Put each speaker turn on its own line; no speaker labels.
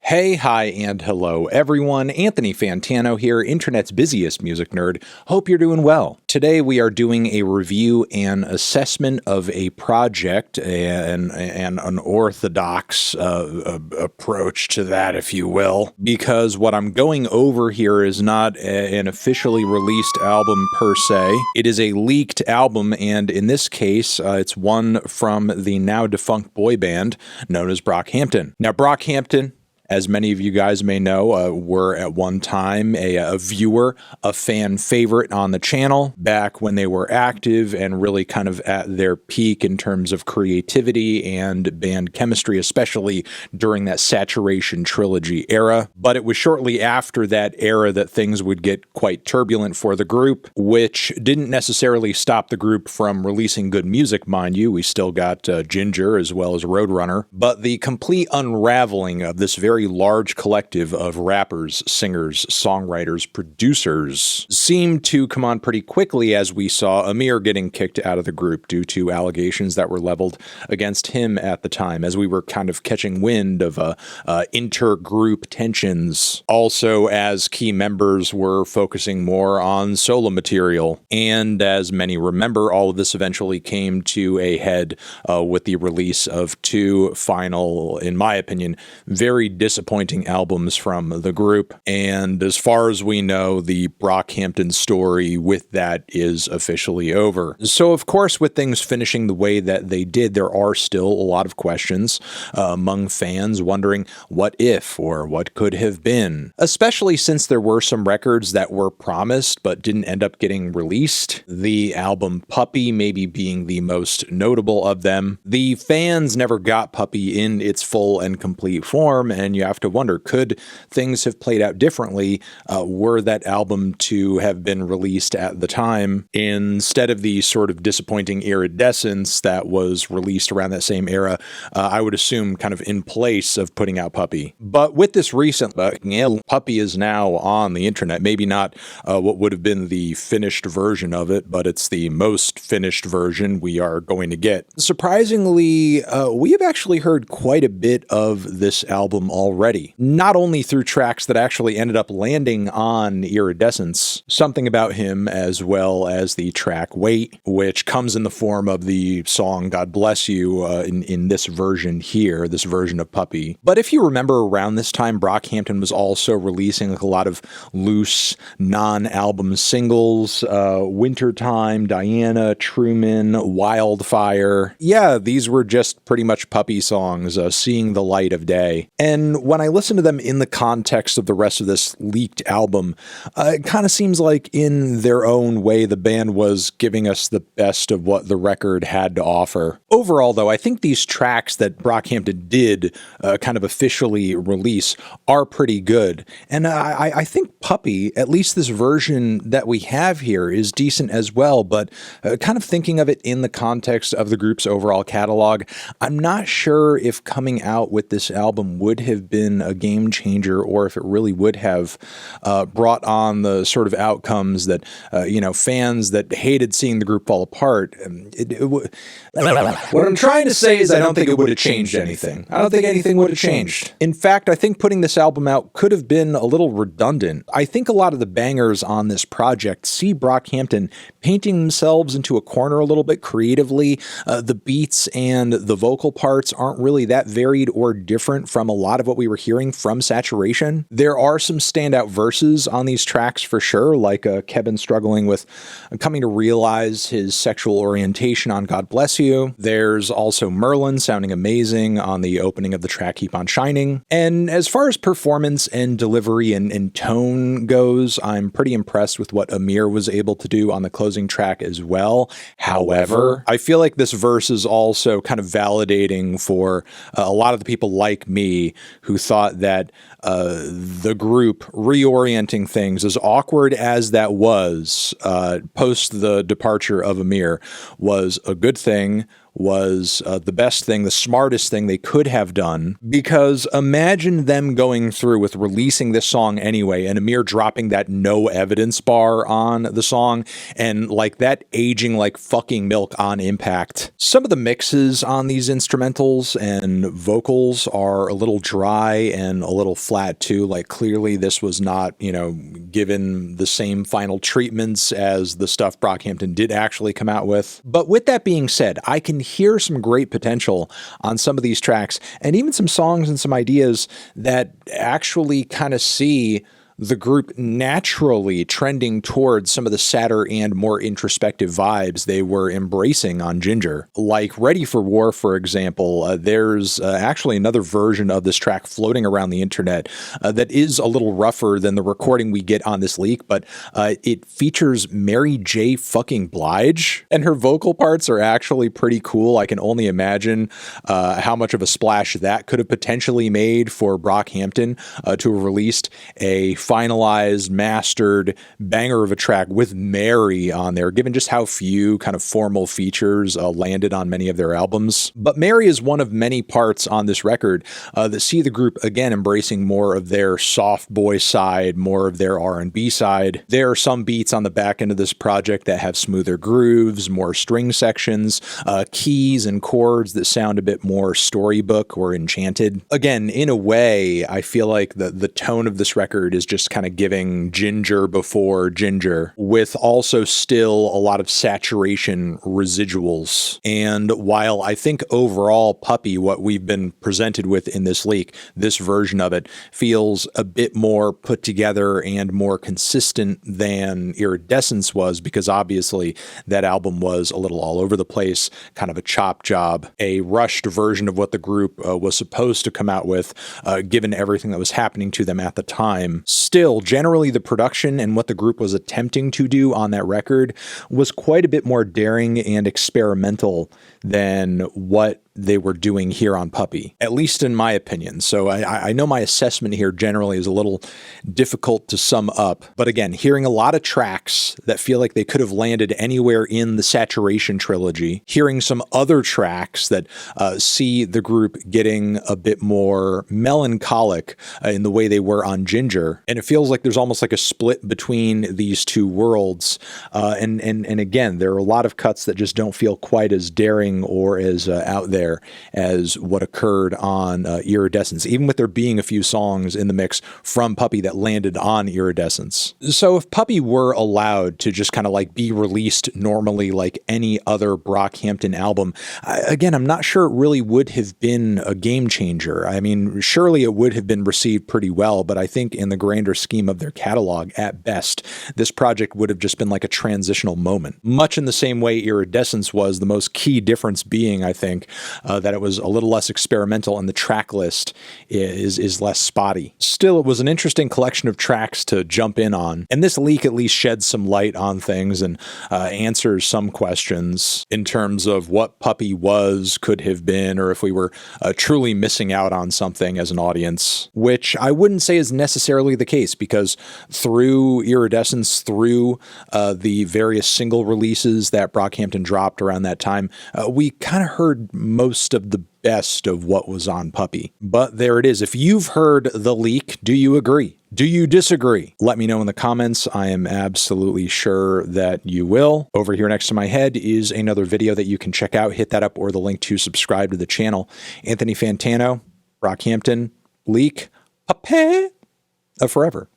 Hey, hi, and hello, everyone. Anthony Fantano here, internet's busiest music nerd. Hope you're doing well. Today we are doing a review and assessment of a project, and an unorthodox approach to that, if you will, because what I'm going over here is not an officially released album per se. It is a leaked album, and in this case, it's one from the now defunct boy band known as Brockhampton. Now, Brockhampton, as many of you guys may know, were at one time a viewer, a fan favorite on the channel back when they were active and really kind of at their peak in terms of creativity and band chemistry, especially during that Saturation Trilogy era. But it was shortly after that era that things would get quite turbulent for the group, which didn't necessarily stop the group from releasing good music, mind you. We still got Ginger as well as Roadrunner. But the complete unraveling of this very large collective of rappers, singers, songwriters, producers seemed to come on pretty quickly as we saw Amir getting kicked out of the group due to allegations that were leveled against him at the time, as we were kind of catching wind of intergroup tensions. Also, as key members were focusing more on solo material. And as many remember, all of this eventually came to a head with the release of two final, in my opinion, very disappointing albums from the group. And as far as we know, the Brockhampton story with that is officially over. So of course, with things finishing the way that they did, there are still a lot of questions among fans wondering what if or what could have been, especially since there were some records that were promised but didn't end up getting released. The album Puppy maybe being the most notable of them. The fans never got Puppy in its full and complete form, and you have to wonder, could things have played out differently were that album to have been released at the time instead of the sort of disappointing Iridescence that was released around that same era, I would assume kind of in place of putting out Puppy. But with this recent Puppy is now on the internet, maybe not what would have been the finished version of it, but it's the most finished version we are going to get. Surprisingly, we have actually heard quite a bit of this album already, not only through tracks that actually ended up landing on Iridescence, Something About Him, as well as the track Wait, which comes in the form of the song God Bless You in this version here, this version of Puppy. But if you remember, around this time, Brockhampton was also releasing like a lot of loose non-album singles, Wintertime, Diana, Truman, Wildfire. Yeah, these were just pretty much Puppy songs seeing the light of day. And when I listen to them in the context of the rest of this leaked album, it kind of seems like in their own way, the band was giving us the best of what the record had to offer. Overall, though, I think these tracks that Brockhampton did kind of officially release are pretty good. And I think Puppy, at least this version that we have here, is decent as well, but kind of thinking of it in the context of the group's overall catalog, I'm not sure if coming out with this album would have been a game changer or if it really would have brought on the sort of outcomes that, fans that hated seeing the group fall apart. What I'm trying to say is I don't think it would have changed anything. I don't think anything would have changed. In fact, I think putting this album out could have been a little redundant. I think a lot of the bangers on this project see Brockhampton painting themselves into a corner a little bit creatively. The beats and the vocal parts aren't really that varied or different from a lot of what we were hearing from Saturation. There are some standout verses on these tracks for sure, like Kevin struggling with coming to realize his sexual orientation on God Bless You. There's also Merlin sounding amazing on the opening of the track Keep On Shining. And as far as performance and delivery and tone goes, I'm pretty impressed with what Amir was able to do on the closing track as well. However, I feel like this verse is also kind of validating for a lot of the people like me who thought that the group reorienting things, as awkward as that was post the departure of Amir, was a good thing, was the best thing, the smartest thing they could have done, because imagine them going through with releasing this song anyway, and Amir dropping that no evidence bar on the song, and like that aging like fucking milk on impact. Some of the mixes on these instrumentals and vocals are a little dry and a little flat too. Like clearly this was not, you know, given the same final treatments as the stuff Brockhampton did actually come out with. But with that being said, I can hear some great potential on some of these tracks, and even some songs and some ideas that actually kind of see the group naturally trending towards some of the sadder and more introspective vibes they were embracing on Ginger. Like Ready for War, for example, there's actually another version of this track floating around the internet that is a little rougher than the recording we get on this leak, but it features Mary J. fucking Blige, and her vocal parts are actually pretty cool. I can only imagine how much of a splash that could have potentially made for Brockhampton to have released a finalized, mastered banger of a track with Mary on there, given just how few kind of formal features landed on many of their albums. But Mary is one of many parts on this record that see the group again embracing more of their soft boy side, more of their R&B side. There are some beats on the back end of this project that have smoother grooves, more string sections, keys and chords that sound a bit more storybook or enchanted. Again, in a way, I feel like the tone of this record is just kind of giving Ginger before Ginger, with also still a lot of saturation residuals. And while I think overall Puppy, what we've been presented with in this leak, this version of it feels a bit more put together and more consistent than Iridescence was, because obviously that album was a little all over the place, kind of a chop job, a rushed version of what the group was supposed to come out with, given everything that was happening to them at the time. Still, generally the production and what the group was attempting to do on that record was quite a bit more daring and experimental than what they were doing here on Puppy, at least in my opinion. So I know my assessment here generally is a little difficult to sum up, but again, hearing a lot of tracks that feel like they could have landed anywhere in the Saturation trilogy, hearing some other tracks that see the group getting a bit more melancholic in the way they were on Ginger, and it feels like there's almost like a split between these two worlds, and again, there are a lot of cuts that just don't feel quite as daring or as out there as what occurred on Iridescence, even with there being a few songs in the mix from Puppy that landed on Iridescence. So if Puppy were allowed to just kind of like be released normally like any other Brockhampton album, again, I'm not sure it really would have been a game changer. I mean, surely it would have been received pretty well, but I think in the grander scheme of their catalog, at best, this project would have just been like a transitional moment. Much in the same way Iridescence was, the most key difference being, I think, that it was a little less experimental and the track list is less spotty. Still, it was an interesting collection of tracks to jump in on, and this leak at least sheds some light on things and answers some questions in terms of what Puppy was, could have been, or if we were truly missing out on something as an audience, which I wouldn't say is necessarily the case, because through Iridescence, through the various single releases that Brockhampton dropped around that time, we kind of heard most of the best of what was on Puppy. But there it is. If you've heard the leak, do you agree? Do you disagree? Let me know in the comments. I am absolutely sure that you will. Over here next to my head is another video that you can check out. Hit that up, or the link to subscribe to the channel. Anthony Fantano, Brockhampton, leak, Puppy, forever.